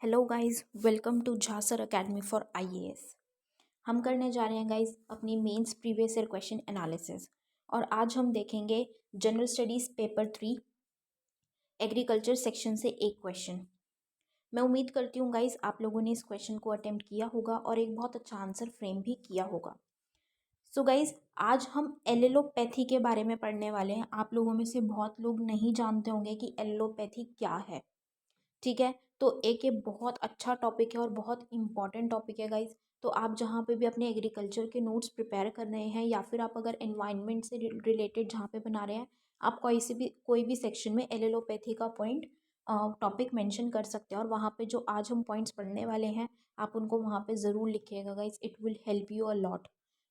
Hello guys, welcome to Jhasar academy for IAS. हम करने जा रहे हैं गाइस अपनी mains previous year question analysis. और आज हम देखेंगे general studies paper 3 agriculture section से एक क्वेश्चन। मैं उम्मीद करती हूँ गाइस आप लोगों ने इस क्वेश्चन को अटेम्प्ट किया होगा और एक बहुत अच्छा आंसर फ्रेम भी किया होगा। सो गाइस आज हम एलोपैथी के बारे में पढ़ने वाले हैं। आप लोगों में से बहुत लोग नहीं जानते होंगे कि एलोपैथी क्या है। ठीक है, तो एक ये बहुत अच्छा टॉपिक है और बहुत इंपॉर्टेंट टॉपिक है गाइज। तो आप जहाँ पे भी अपने एग्रीकल्चर के नोट्स प्रिपेयर कर रहे हैं या फिर आप अगर एनवायरनमेंट से रिलेटेड जहाँ पे बना रहे हैं, आप कोई भी सेक्शन में एलोपैथी का पॉइंट टॉपिक मेंशन कर सकते हैं। और वहाँ पे जो आज हम पॉइंट्स पढ़ने वाले हैं आप उनको वहाँ पे ज़रूर लिखिएगा guys. It will help you a lot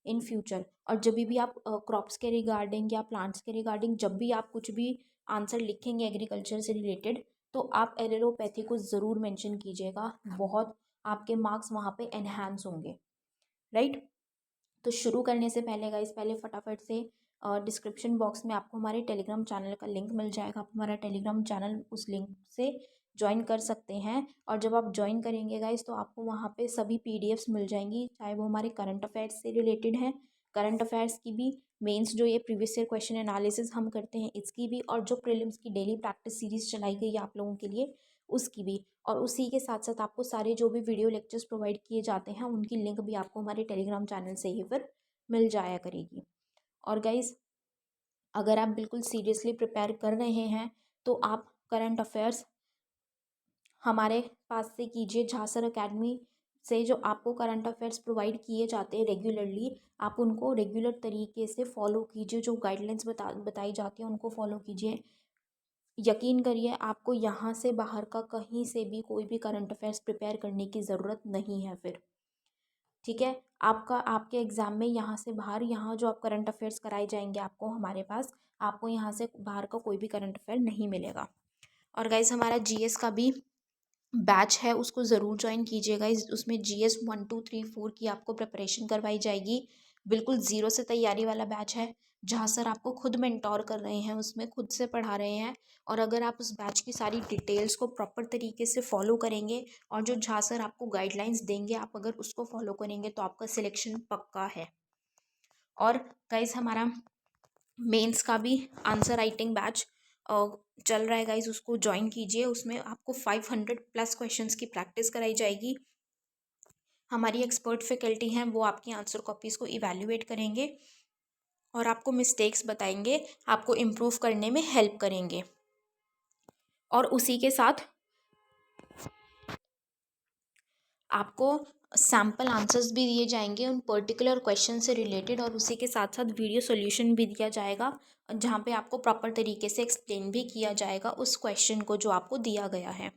in future. और जब भी आप क्रॉप्स के रिगार्डिंग या प्लांट्स के रिगार्डिंग जब भी आप कुछ भी आंसर लिखेंगे एग्रीकल्चर से रिलेटेड, तो आप एलोपैथी को ज़रूर मेंशन कीजिएगा। बहुत आपके मार्क्स वहाँ पे एनहांस होंगे, राइट। तो शुरू करने से पहले गाइस पहले फटाफट से डिस्क्रिप्शन बॉक्स में आपको हमारे टेलीग्राम चैनल का लिंक मिल जाएगा। आप हमारा टेलीग्राम चैनल उस लिंक से ज्वाइन कर सकते हैं। और जब आप ज्वाइन करेंगे गाइस तो आपको वहाँ पे सभी पीडीएफ्स मिल जाएंगी, चाहे वो हमारे करंट अफेयर्स से रिलेटेड हैं, करंट अफेयर्स की भी, मेंस जो ये प्रीवियस ईयर क्वेश्चन एनालिसिस हम करते हैं इसकी भी, और जो प्रीलिम्स की डेली प्रैक्टिस सीरीज चलाई गई है आप लोगों के लिए उसकी भी। और उसी के साथ साथ आपको सारे जो भी वीडियो लेक्चर्स प्रोवाइड किए जाते हैं उनकी लिंक भी आपको हमारे टेलीग्राम चैनल से ही फिर मिल जाया करेगी। और गाइज अगर आप बिल्कुल सीरियसली प्रिपेयर कर रहे हैं तो आप करंट अफेयर्स हमारे पास से कीजिए। झासर एकेडमी से जो आपको करंट अफेयर्स प्रोवाइड किए जाते हैं रेगुलरली, आप उनको रेगुलर तरीके से फॉलो कीजिए। जो गाइडलाइंस बताई जाती हैं उनको फॉलो कीजिए। यकीन करिए आपको यहाँ से बाहर का कहीं से भी कोई भी करंट अफेयर्स प्रिपेयर करने की ज़रूरत नहीं है फिर। ठीक है, आपके एग्ज़ाम में यहाँ से बाहर, यहाँ जो आप करंट अफेयर्स कराए जाएंगे आपको हमारे पास, आपको यहाँ से बाहर का कोई भी करंट अफेयर नहीं मिलेगा। और गाइज हमारा जीएस का भी बैच है, उसको ज़रूर ज्वाइन कीजिएगा। उसमें जीएस 1 2 3 4 की आपको प्रिपरेशन करवाई जाएगी। बिल्कुल ज़ीरो से तैयारी वाला बैच है जहाँ सर आपको खुद मेंटोर कर रहे हैं, उसमें खुद से पढ़ा रहे हैं। और अगर आप उस बैच की सारी डिटेल्स को प्रॉपर तरीके से फॉलो करेंगे और जो झा सर आपको गाइडलाइंस देंगे आप अगर उसको फॉलो करेंगे तो आपका सिलेक्शन पक्का है। और गाइज हमारा मेंस का भी आंसर राइटिंग बैच चल रहा है गाइज, उसको ज्वाइन कीजिए। उसमें आपको 500+ क्वेश्चंस की प्रैक्टिस कराई जाएगी। हमारी एक्सपर्ट फैकल्टी हैं, वो आपकी आंसर कॉपीज़ को इवैल्यूएट करेंगे और आपको मिस्टेक्स बताएंगे, आपको इम्प्रूव करने में हेल्प करेंगे। और उसी के साथ आपको सैम्पल आंसर्स भी दिए जाएंगे उन पर्टिकुलर क्वेश्चन से रिलेटेड, और उसी के साथ साथ वीडियो सॉल्यूशन भी दिया जाएगा जहाँ पे आपको प्रॉपर तरीके से एक्सप्लेन भी किया जाएगा उस क्वेश्चन को जो आपको दिया गया है।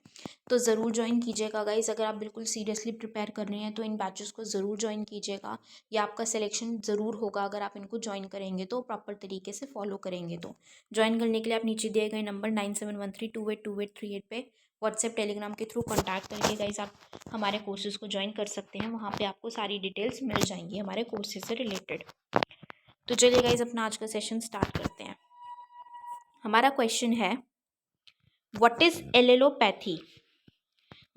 तो ज़रूर ज्वाइन कीजिएगा गाइस। अगर आप बिल्कुल सीरियसली प्रिपेयर कर रहे हैं तो इन बैचेस को ज़रूर ज्वाइन कीजिएगा। या आपका सिलेक्शन ज़रूर होगा अगर आप इनको ज्वाइन करेंगे तो, प्रॉपर तरीके से फॉलो करेंगे तो। ज्वाइन करने के लिए आप नीचे दिए गए नंबर 9713282838 पे व्हाट्सएप टेलीग्राम के थ्रू कॉन्टैक्ट करके गाइस आप हमारे कोर्सेज को ज्वाइन कर सकते हैं। वहाँ पे आपको सारी डिटेल्स मिल जाएंगी हमारे कोर्सेज से रिलेटेड। तो चलिए गाइस अपना आज का सेशन स्टार्ट करते हैं। हमारा क्वेश्चन है, what is allelopathy?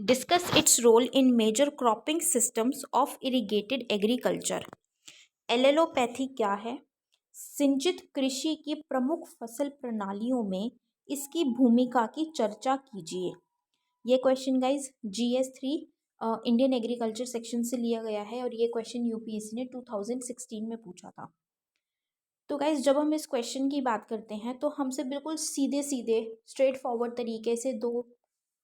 Discuss its role in major cropping systems of irrigated agriculture. Allelopathy क्या है? सिंचित कृषि की प्रमुख फसल प्रणालियों में इसकी भूमिका की चर्चा कीजिए। ये question guys GS3 Indian agriculture section से लिया गया है और ये क्वेश्चन यूपीएससी ने 2016 में पूछा था। तो गाइज जब हम इस क्वेश्चन की बात करते हैं तो हमसे बिल्कुल सीधे सीधे स्ट्रेट फॉरवर्ड तरीके से दो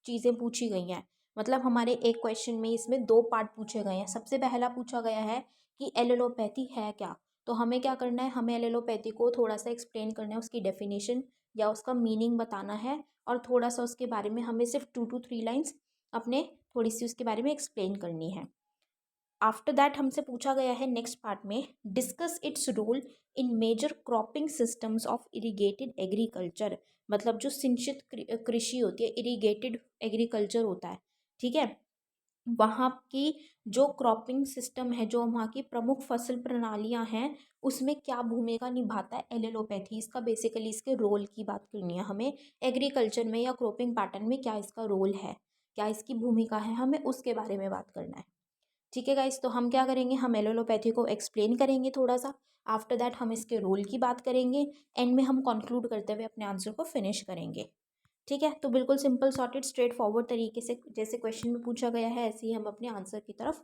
चीज़ें पूछी गई हैं। मतलब हमारे एक क्वेश्चन में इसमें दो पार्ट पूछे गए हैं। सबसे पहला पूछा गया है कि एलोपैथी है क्या। तो हमें क्या करना है, हमें एलोपैथी को थोड़ा सा एक्सप्लेन करना है, उसकी डेफिनेशन या उसका मीनिंग बताना है और थोड़ा सा उसके बारे में हमें सिर्फ 2 to 3 लाइन्स अपने थोड़ी सी उसके बारे में एक्सप्लेन करनी है। आफ्टर दैट हमसे पूछा गया है नेक्स्ट पार्ट में, discuss its role in major cropping systems of irrigated agriculture. मतलब जो सिंचित कृषि होती है, इरिगेटेड एग्रीकल्चर होता है, ठीक है, वहाँ की जो क्रॉपिंग सिस्टम है, जो वहाँ की प्रमुख फसल प्रणालियाँ हैं, उसमें क्या भूमिका निभाता है एलोपैथी। इसका बेसिकली इसके रोल की बात करनी है हमें, एग्रीकल्चर में या क्रॉपिंग पैटर्न में क्या इसका रोल है। क्या इसकी भूमिका है, हमें उसके बारे में बात करना है। ठीक है गाइस, तो हम क्या करेंगे, हम एलोलोपैथी को एक्सप्लेन करेंगे थोड़ा सा। आफ्टर दैट हम इसके रोल की बात करेंगे। एंड में हम कंक्लूड करते हुए अपने आंसर को फिनिश करेंगे। ठीक है, तो बिल्कुल सिंपल सॉर्टेड स्ट्रेट फॉरवर्ड तरीके से जैसे क्वेश्चन में पूछा गया है ऐसे ही हम अपने आंसर की तरफ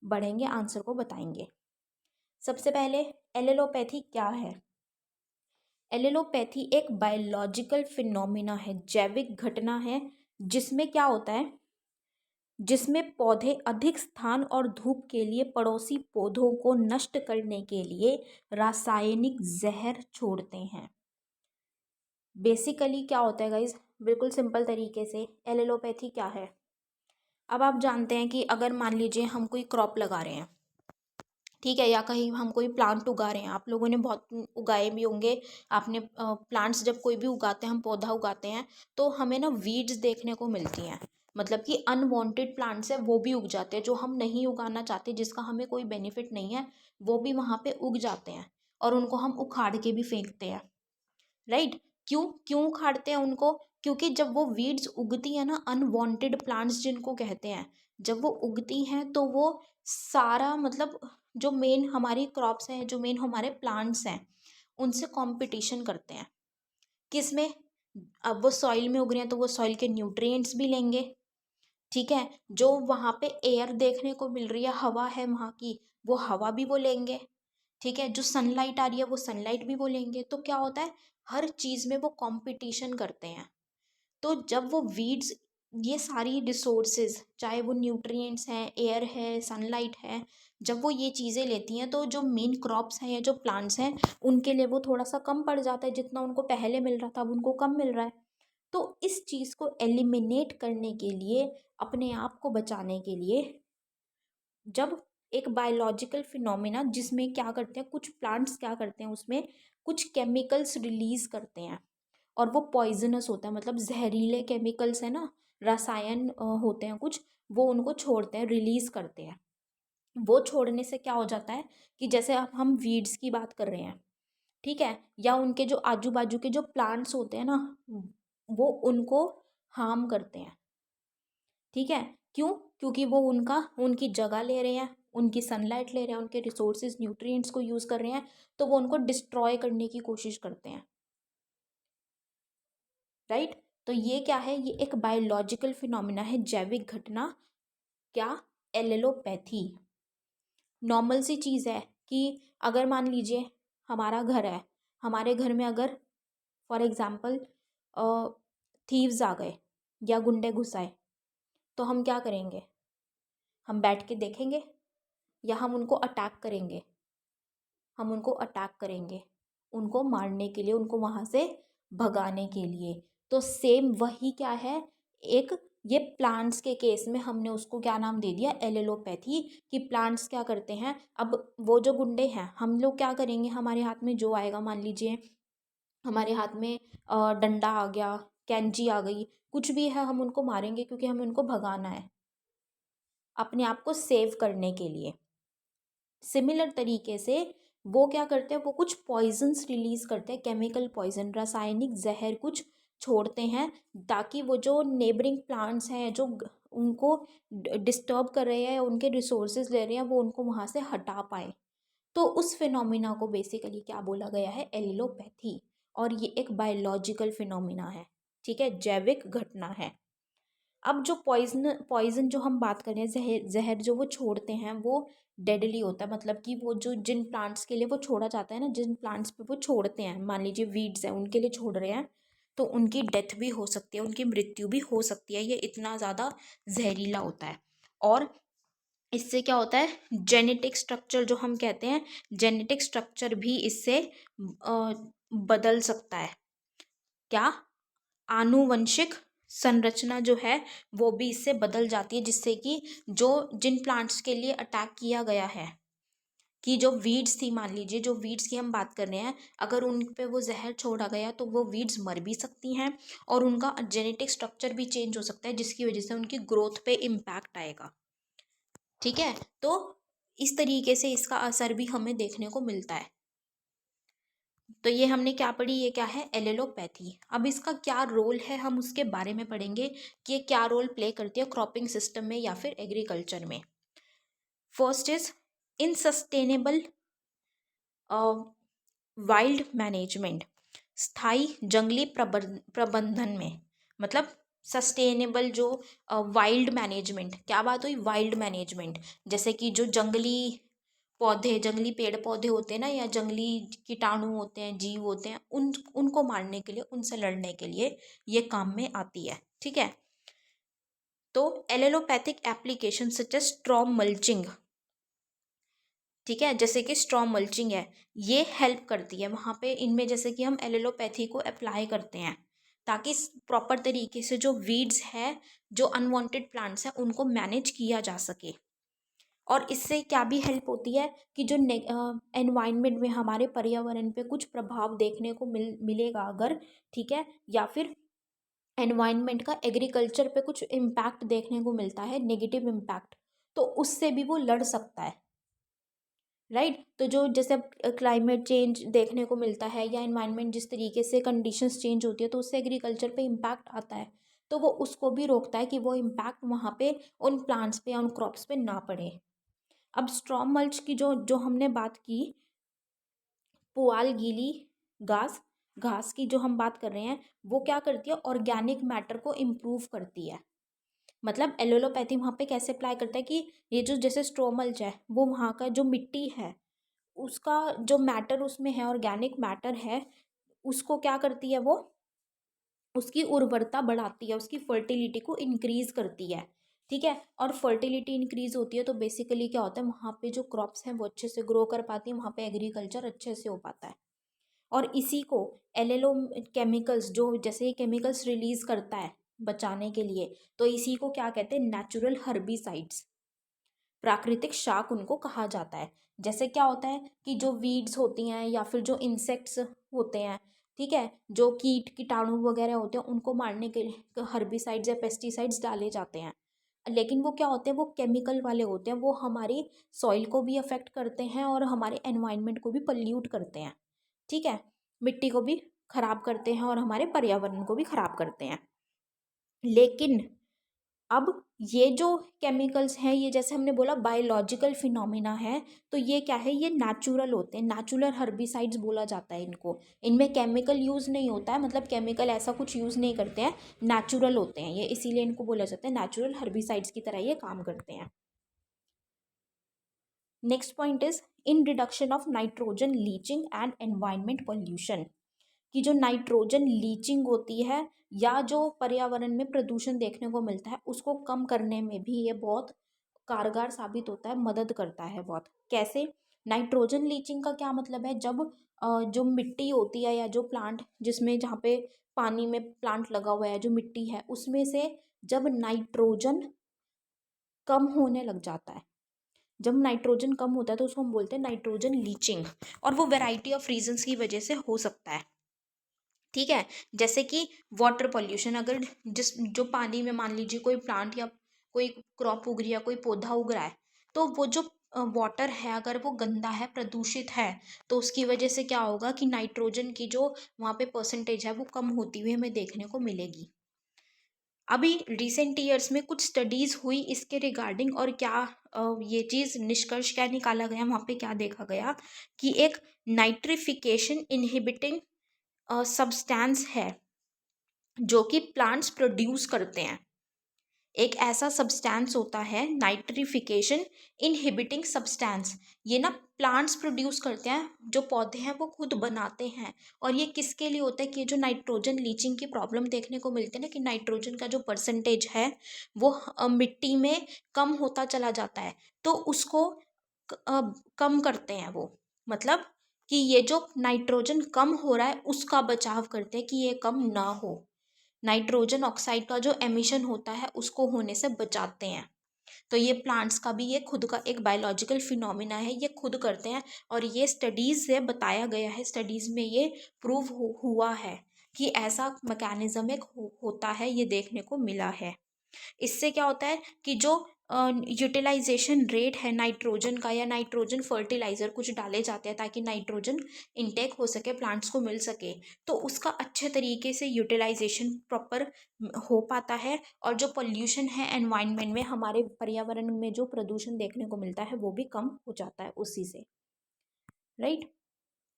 बढ़ेंगे, आंसर को बताएंगे। सबसे पहले एलोलोपैथी क्या है। एलोलोपैथी एक बायोलॉजिकल फिनोमिना है, जैविक घटना है, जिसमें क्या होता है, जिसमें पौधे अधिक स्थान और धूप के लिए पड़ोसी पौधों को नष्ट करने के लिए रासायनिक जहर छोड़ते हैं। बेसिकली क्या होता है गाइज, बिल्कुल सिंपल तरीके से एलोलोपैथी क्या है। अब आप जानते हैं कि अगर मान लीजिए हम कोई क्रॉप लगा रहे हैं, ठीक है, या कहीं हम कोई प्लांट उगा रहे हैं, आप लोगों ने बहुत उगाए भी होंगे। आपने प्लांट्स जब कोई भी उगाते हैं, हम पौधा उगाते हैं, तो हमें ना वीड्स देखने को मिलती हैं, मतलब कि अनवांटेड प्लांट्स है वो भी उग जाते हैं, जो हम नहीं उगाना चाहते, जिसका हमें कोई बेनिफिट नहीं है, वो भी वहाँ पे उग जाते हैं और उनको हम उखाड़ के भी फेंकते हैं। राइट, क्यों क्यों उखाड़ते हैं उनको, क्योंकि जब वो वीड्स उगती है ना, अनवांटेड प्लांट्स जिनको कहते हैं, जब वो उगती हैं तो वो सारा मतलब जो मेन हमारी क्रॉप्स हैं, जो मेन हमारे प्लांट्स हैं, उनसे कंपटीशन करते हैं। किस में, अब वो सॉइल में उग रहे हैं तो वो सॉइल के न्यूट्रिएंट्स भी लेंगे। ठीक है, जो वहाँ पे एयर देखने को मिल रही है, हवा है वहाँ की, वो हवा भी वो लेंगे। ठीक है, जो सनलाइट आ रही है वो सनलाइट भी वो लेंगे। तो क्या होता है, हर चीज़ में वो कंपटीशन करते हैं। तो जब वो वीड्स, ये सारी रिसोर्सेज, चाहे वो न्यूट्रिएंट्स हैं, एयर है, सनलाइट है, जब वो ये चीज़ें लेती हैं तो जो मेन क्रॉप्स हैं या जो प्लांट्स हैं, उनके लिए वो थोड़ा सा कम पड़ जाता है, जितना उनको पहले मिल रहा था अब उनको कम मिल रहा है। तो इस चीज़ को एलिमिनेट करने के लिए, अपने आप को बचाने के लिए, जब एक बायोलॉजिकल फिनोमिना जिसमें क्या करते हैं, कुछ प्लांट्स क्या करते हैं, उसमें कुछ केमिकल्स रिलीज करते हैं और वो पॉइजनस होता है, मतलब जहरीले केमिकल्स है ना, रसायन होते हैं कुछ, वो उनको छोड़ते हैं, रिलीज करते हैं। वो छोड़ने से क्या हो जाता है कि जैसे अब हम वीड्स की बात कर रहे हैं, ठीक है, या उनके जो आजू बाजू के जो प्लांट्स होते हैं ना, वो उनको हार्म करते हैं। ठीक है, क्यों, क्योंकि वो उनका उनकी जगह ले रहे हैं, उनकी सनलाइट ले रहे हैं, उनके रिसोर्सेज न्यूट्रिएंट्स को यूज़ कर रहे हैं, तो वो उनको डिस्ट्रॉय करने की कोशिश करते हैं। राइट, तो ये क्या है, ये एक बायोलॉजिकल फिनोमिना है, जैविक घटना। क्या, एलोपैथी नॉर्मल सी चीज़ है कि अगर मान लीजिए हमारा घर है, हमारे घर में अगर फॉर एग्जाम्पल थीव्स आ गए या गुंडे घुस आए, तो हम क्या करेंगे, हम बैठ के देखेंगे या हम उनको अटैक करेंगे, हम उनको अटैक करेंगे, उनको मारने के लिए, उनको वहाँ से भगाने के लिए। तो सेम वही क्या है, एक ये प्लांट्स के केस में हमने उसको क्या नाम दे दिया, एलोपैथी। कि प्लांट्स क्या करते हैं, अब वो जो गुंडे हैं, हम लोग क्या करेंगे, हमारे हाथ में जो आएगा, मान लीजिए हमारे हाथ में डंडा आ गया, कैंची आ गई, कुछ भी है, हम उनको मारेंगे क्योंकि हमें उनको भगाना है, अपने आप को सेव करने के लिए। सिमिलर तरीके से वो क्या करते हैं, वो कुछ पॉइजन्स रिलीज करते हैं, केमिकल पॉइजन, रासायनिक जहर कुछ छोड़ते हैं, ताकि वो जो नेबरिंग प्लांट्स हैं, जो उनको डिस्टर्ब कर रहे हैं, उनके रिसोर्सेज ले रहे हैं, वो उनको वहाँ से हटा पाए। तो उस फिनोमिना को बेसिकली क्या बोला गया है, एलोपैथी। और ये एक बायोलॉजिकल फिनोमिना है, ठीक है, जैविक घटना है। अब जो पॉइजन जो हम बात कर रहे हैं, जहर जहर जो वो छोड़ते हैं, वो डेडली होता है, मतलब कि वो जो जिन प्लांट्स के लिए वो छोड़ा जाता है ना, जिन प्लांट्स पे वो छोड़ते हैं, मान लीजिए वीड्स हैं, उनके लिए छोड़ रहे हैं, तो उनकी डेथ भी हो सकती है, उनकी मृत्यु भी हो सकती है, ये इतना ज़्यादा जहरीला होता है। और इससे क्या होता है, जेनेटिक स्ट्रक्चर जो हम कहते हैं, जेनेटिक स्ट्रक्चर भी इससे बदल सकता है। क्या, आनुवंशिक संरचना जो है वो भी इससे बदल जाती है, जिससे कि जो जिन प्लांट्स के लिए अटैक किया गया है, कि जो वीड्स थी, मान लीजिए जो वीड्स की हम बात कर रहे हैं, अगर उन पे वो जहर छोड़ा गया तो वो वीड्स मर भी सकती हैं और उनका जेनेटिक स्ट्रक्चर भी चेंज हो सकता है, जिसकी वजह से उनकी ग्रोथ पे इम्पैक्ट आएगा। ठीक है, तो इस तरीके से इसका असर भी हमें देखने को मिलता है। तो ये हमने क्या पढ़ी, ये क्या है, एलेलोपैथी। अब इसका क्या रोल है हम उसके बारे में पढ़ेंगे कि ये क्या रोल प्ले करती है क्रॉपिंग सिस्टम में या फिर एग्रीकल्चर में। फर्स्ट इज इनसस्टेनेबल वाइल्ड मैनेजमेंट, स्थायी जंगली प्रबंधन में, मतलब सस्टेनेबल जो वाइल्ड मैनेजमेंट, क्या बात हुई, वाइल्ड मैनेजमेंट, जैसे कि जो जंगली पौधे, जंगली पेड़ पौधे होते हैं ना, या जंगली कीटाणु होते हैं, जीव होते हैं, उनको मारने के लिए, उनसे लड़ने के लिए ये काम में आती है। ठीक है, तो allelopathic application such as straw mulching, ठीक है, जैसे कि स्ट्रॉ मल्चिंग है, ये हेल्प करती है वहाँ पे, इनमें जैसे कि हम एलेलोपैथी को अप्लाई करते हैं ताकि प्रॉपर तरीके से जो वीड्स है, जो अनवांटेड प्लांट्स हैं, उनको मैनेज किया जा सके। और इससे क्या भी हेल्प होती है कि जो एनवायरनमेंट में, हमारे पर्यावरण पे कुछ प्रभाव देखने को मिलेगा अगर, ठीक है, या फिर एनवायरनमेंट का एग्रीकल्चर पे कुछ इम्पैक्ट देखने को मिलता है, नेगेटिव इम्पैक्ट, तो उससे भी वो लड़ सकता है। राइट, तो जो जैसे क्लाइमेट चेंज देखने को मिलता है, या एनवायरनमेंट जिस तरीके से कंडीशंस चेंज होती है, तो उससे एग्रीकल्चर पे इम्पैक्ट आता है, तो वो उसको भी रोकता है कि वो इम्पैक्ट वहाँ पे उन प्लांट्स पे या उन क्रॉप्स पे ना पड़े। अब स्ट्रॉ मल्च की जो जो हमने बात की, पुआल गीली घास, घास की जो हम बात कर रहे हैं, वो क्या करती है, ऑर्गेनिक मैटर को इम्प्रूव करती है। मतलब एलोलोपैथी वहाँ पे कैसे अप्लाई करता है कि ये जो जैसे स्ट्रॉ मल्च है, वो वहाँ का जो मिट्टी है, उसका जो मैटर उसमें है, ऑर्गेनिक मैटर है, उसको क्या करती है, वो उसकी उर्वरता बढ़ाती है, उसकी फर्टिलिटी को इंक्रीज करती है। ठीक है, और फर्टिलिटी इंक्रीज होती है तो बेसिकली क्या होता है, वहाँ पे जो क्रॉप्स हैं वो अच्छे से ग्रो कर पाती हैं, वहाँ पे एग्रीकल्चर अच्छे से हो पाता है। और इसी को एलएलओ केमिकल्स, जो जैसे ये केमिकल्स रिलीज करता है बचाने के लिए, तो इसी को क्या कहते हैं, नेचुरल हर्बिसाइड्स, प्राकृतिक शाक उनको कहा जाता है। जैसे क्या होता है कि जो वीड्स होती हैं या फिर जो इंसेक्ट्स होते हैं, ठीक है, जो कीट कीटाणु वगैरह होते हैं, उनको मारने के लिए हर्बिसाइड्स या पेस्टिसाइड्स डाले जाते हैं, लेकिन वो क्या होते हैं, वो केमिकल वाले होते हैं, वो हमारी सॉइल को भी अफेक्ट करते हैं और हमारे एनवायरनमेंट को भी पल्यूट करते हैं। ठीक है, मिट्टी को भी खराब करते हैं और हमारे पर्यावरण को भी खराब करते हैं। लेकिन अब ये जो केमिकल्स हैं, ये जैसे हमने बोला बायोलॉजिकल फिनोमिना है, तो ये क्या है, ये नेचुरल होते हैं, नेचुरल हर्बिसाइड्स बोला जाता है इनको। इनमें केमिकल यूज़ नहीं होता है, मतलब केमिकल ऐसा कुछ यूज़ नहीं करते हैं, नेचुरल होते हैं ये, इसीलिए इनको बोला जाता है नेचुरल हर्बिसाइड्स की तरह ये काम करते हैं। Next point is in reduction of nitrogen leaching and environment pollution, कि जो नाइट्रोजन लीचिंग होती है या जो पर्यावरण में प्रदूषण देखने को मिलता है, उसको कम करने में भी ये बहुत कारगर साबित होता है, मदद करता है बहुत। कैसे, नाइट्रोजन लीचिंग का क्या मतलब है, जब जो मिट्टी होती है या जो प्लांट, जिसमें जहाँ पे पानी में प्लांट लगा हुआ है, जो मिट्टी है उसमें से जब नाइट्रोजन कम होने लग जाता है, जब नाइट्रोजन कम होता है तो उसको हम बोलते हैं नाइट्रोजन लीचिंग। और वो वैरायटी ऑफ रीजंस की वजह से हो सकता है। ठीक है, जैसे कि वाटर पॉल्यूशन, अगर जिस जो पानी में मान लीजिए कोई प्लांट या कोई क्रॉप उग रही है, कोई पौधा उग रहा है, तो वो जो वाटर है अगर वो गंदा है, प्रदूषित है, तो उसकी वजह से क्या होगा कि नाइट्रोजन की जो वहाँ पे परसेंटेज है वो कम होती हुई हमें देखने को मिलेगी। अभी रिसेंट ईयर्स में कुछ स्टडीज़ हुई इसके रिगार्डिंग, और क्या ये चीज़ निष्कर्ष क्या निकाला गया, वहाँ पे क्या देखा गया कि एक नाइट्रिफिकेशन इनहिबिटिंग सब्सटेंस है जो कि प्लांट्स प्रोड्यूस करते हैं। एक ऐसा सब्सटेंस होता है नाइट्रिफिकेशन इनहिबिटिंग सब्सटेंस, ये ना प्लांट्स प्रोड्यूस करते हैं, जो पौधे हैं वो खुद बनाते हैं। और ये किसके लिए होता है कि ये जो नाइट्रोजन लीचिंग की प्रॉब्लम देखने को मिलती है ना, कि नाइट्रोजन का जो परसेंटेज है वो मिट्टी में कम होता चला जाता है, तो उसको कम करते हैं वो, मतलब कि ये जो नाइट्रोजन कम हो रहा है उसका बचाव करते हैं कि ये कम ना हो, नाइट्रोजन ऑक्साइड का जो एमिशन होता है उसको होने से बचाते हैं। तो ये प्लांट्स का भी ये खुद का एक बायोलॉजिकल फिनोमिना है, ये खुद करते हैं। और ये स्टडीज़ से बताया गया है, स्टडीज़ में ये प्रूव हुआ है कि ऐसा मैकेनिज्म एक होता है, ये देखने को मिला है। इससे क्या होता है कि जो यूटिलाइजेशन रेट है नाइट्रोजन का, या नाइट्रोजन फर्टिलाइज़र कुछ डाले जाते हैं ताकि नाइट्रोजन इनटेक हो सके, प्लांट्स को मिल सके, तो उसका अच्छे तरीके से यूटिलाइजेशन प्रॉपर हो पाता है। और जो पोल्यूशन है एनवायरनमेंट में, हमारे पर्यावरण में जो प्रदूषण देखने को मिलता है वो भी कम हो जाता है उसी से, right.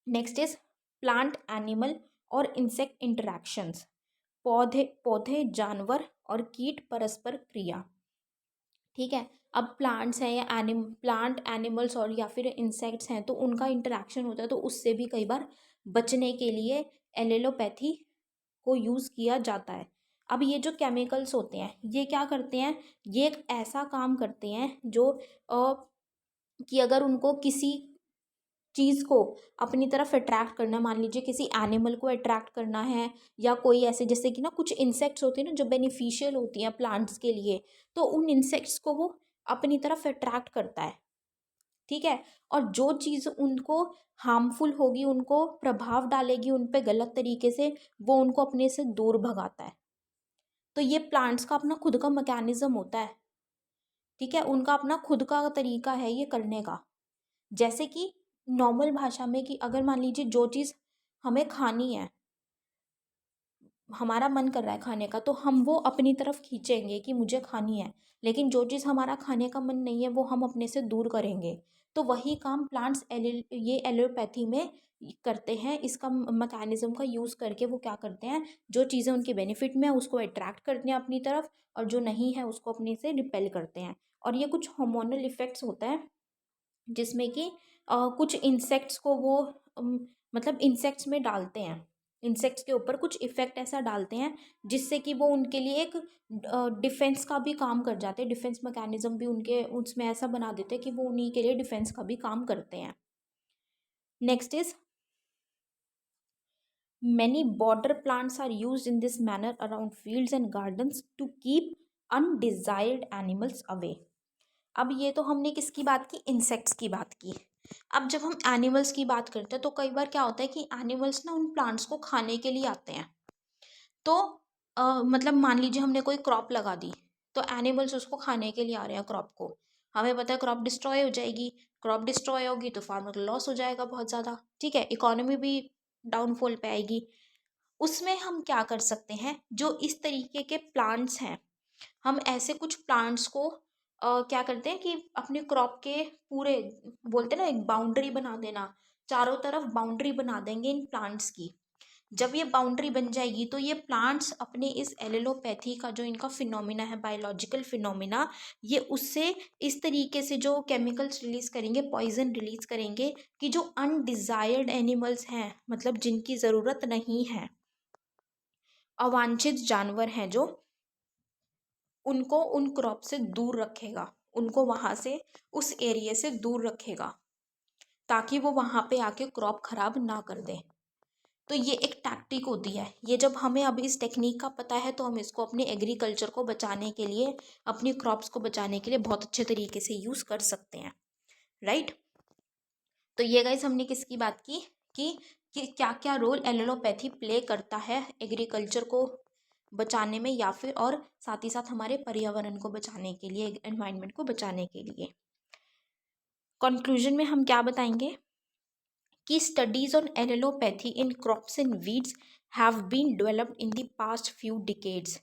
Next is plant animal और इंसेक्ट इंटरेक्शंस। पौधे पौधे जानवर और कीट परस्पर क्रिया, ठीक है। अब प्लांट्स हैं या प्लांट एनिमल्स और या फिर इंसेक्ट्स हैं, तो उनका इंटरेक्शन होता है, तो उससे भी कई बार बचने के लिए एलोपैथी को यूज़ किया जाता है। अब ये जो केमिकल्स होते हैं ये क्या करते हैं, ये एक ऐसा काम करते हैं जो कि अगर उनको किसी चीज़ को अपनी तरफ अट्रैक्ट करना, मान लीजिए किसी एनिमल को अट्रैक्ट करना है, या कोई ऐसे जैसे कि ना कुछ इंसेक्ट्स होते हैं ना जो बेनिफिशियल होती हैं प्लांट्स के लिए, तो उन इंसेक्ट्स को वो अपनी तरफ अट्रैक्ट करता है, ठीक है। और जो चीज़ उनको हार्मफुल होगी, उनको प्रभाव डालेगी उन पे गलत तरीके से, वो उनको अपने से दूर भगाता है। तो ये प्लांट्स का अपना खुद का मैकेनिज्म होता है, ठीक है, उनका अपना खुद का तरीका है ये करने का। जैसे कि नॉर्मल भाषा में कि अगर मान लीजिए जो चीज़ हमें खानी है, हमारा मन कर रहा है खाने का, तो हम वो अपनी तरफ खींचेंगे कि मुझे खानी है, लेकिन जो चीज़ हमारा खाने का मन नहीं है वो हम अपने से दूर करेंगे। तो वही काम प्लांट्स ये एलोपैथी में करते हैं। इसका मैकेनिज्म का यूज़ करके वो क्या करते हैं, जो चीज़ें उनके बेनिफिट में है उसको अट्रैक्ट करते हैं अपनी तरफ, और जो नहीं है उसको अपने से रिपेल करते हैं। और ये कुछ हार्मोनल इफेक्ट्स होता है जिसमें कि कुछ इंसेक्ट्स को वो मतलब इंसेक्ट्स में डालते हैं, इंसेक्ट्स के ऊपर कुछ इफ़ेक्ट ऐसा डालते हैं जिससे कि वो उनके लिए एक डिफेंस का भी काम कर जाते हैं, डिफेंस मैकेनिज्म भी उनके उसमें ऐसा बना देते हैं कि वो उन्हीं के लिए डिफेंस का भी काम करते हैं। Next is many border plants are used in this manner around fields and gardens to keep undesired animals away। अब ये तो हमने किसकी बात की, इंसेक्ट्स की बात की। अब जब हम एनिमल्स की बात करते हैं तो कई बार क्या होता है कि एनिमल्स ना उन प्लांट्स को खाने के लिए आते हैं। तो मतलब मान लीजिए हमने कोई क्रॉप लगा दी, तो एनिमल्स उसको खाने के लिए आ रहे हैं क्रॉप को। हमें पता है क्रॉप डिस्ट्रॉय हो जाएगी, क्रॉप डिस्ट्रॉय होगी तो फार्मर को लॉस हो जाएगा बहुत ज़्यादा, ठीक है, इकोनॉमी भी डाउनफॉल पे आएगी। उसमें हम क्या कर सकते हैं, जो इस तरीके के प्लांट्स हैं, हम ऐसे कुछ प्लांट्स को क्या करते हैं कि अपने क्रॉप के पूरे, बोलते हैं ना, एक बाउंड्री बना देना, चारों तरफ बाउंड्री बना देंगे इन प्लांट्स की। जब ये बाउंड्री बन जाएगी तो ये प्लांट्स अपने इस एलोपैथी का जो इनका फिनोमिना है, बायोलॉजिकल फिनोमिना, ये उससे इस तरीके से जो केमिकल्स रिलीज करेंगे, पॉइजन रिलीज करेंगे, कि जो अनडिजायर्ड एनिमल्स हैं, मतलब जिनकी ज़रूरत नहीं है, अवांछित जानवर हैं जो, उनको उन क्रॉप से दूर रखेगा, उनको वहाँ से, उस एरिया से दूर रखेगा, ताकि वो वहाँ पे आके क्रॉप खराब ना कर दें। तो ये एक टैक्टिक होती है। ये जब हमें अभी इस टेक्निक का पता है तो हम इसको अपने एग्रीकल्चर को बचाने के लिए, अपनी क्रॉप्स को बचाने के लिए बहुत अच्छे तरीके से यूज़ कर सकते हैं, राइट। तो ये गाइस हमने किसकी बात की कि क्या क्या रोल एलोपैथी प्ले करता है एग्रीकल्चर को बचाने में, या फिर और साथ ही साथ हमारे पर्यावरण को बचाने के लिए, एनवायरनमेंट को बचाने के लिए। कंक्लूजन में हम क्या बताएंगे कि studies on allelopathy in crops and weeds have been developed in the past few decades,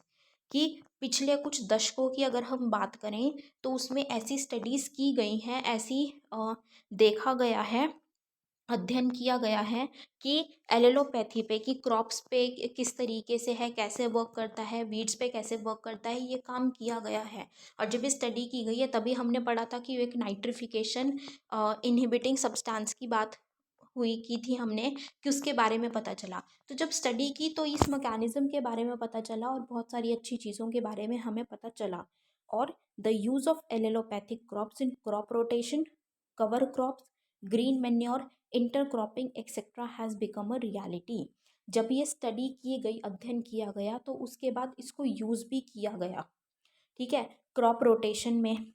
कि पिछले कुछ दशकों की अगर हम बात करें तो उसमें ऐसी स्टडीज़ की गई हैं, ऐसी देखा गया है, अध्ययन किया गया है कि एलोपैथी पे, कि क्रॉप्स पे किस तरीके से है, कैसे वर्क करता है, वीड्स पे कैसे वर्क करता है, ये काम किया गया है। और जब ये स्टडी की गई है तभी हमने पढ़ा था कि एक नाइट्रिफिकेशन इनहिबिटिंग सब्सटेंस की बात हुई की थी हमने, कि उसके बारे में पता चला। तो जब स्टडी की तो इस मैकेनिज्म के बारे में पता चला और बहुत सारी अच्छी चीज़ों के बारे में हमें पता चला। और the use of allopathic crops in crop rotation, cover crops, green manure, intercropping etcetera has become a reality. जब ये स्टडी की गई, अध्ययन किया गया, तो उसके बाद इसको यूज़ भी किया गया, ठीक है, क्रॉप रोटेशन में,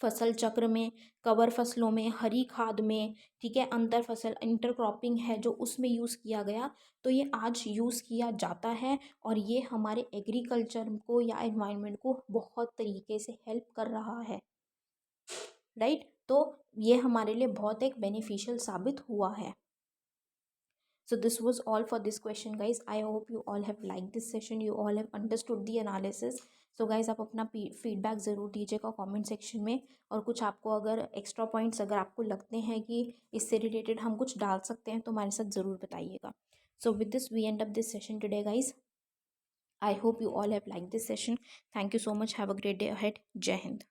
फसल चक्र में, कवर फसलों में, हरी खाद में, ठीक है, अंतर फसल इंटरक्रॉपिंग है जो उसमें यूज़ किया गया, तो ये आज यूज़ किया जाता है और ये हमारे एग्रीकल्चर को या एनवायरनमेंट को बहुत तरीके से हेल्प कर रहा है, राइट। तो ये हमारे लिए बहुत एक बेनिफिशियल साबित हुआ है। So this was all for this question guys. I hope you all have liked this session, you all have understood the analysis. So guys आप अपना फीडबैक ज़रूर दीजिएगा कमेंट सेक्शन में, और कुछ आपको अगर एक्स्ट्रा पॉइंट्स अगर आपको लगते हैं कि इससे रिलेटेड हम कुछ डाल सकते हैं तो हमारे साथ ज़रूर बताइएगा। So with this we end up this session today guys. I hope you all have liked this session. Thank you so much. Have a great day ahead. Jai Hind.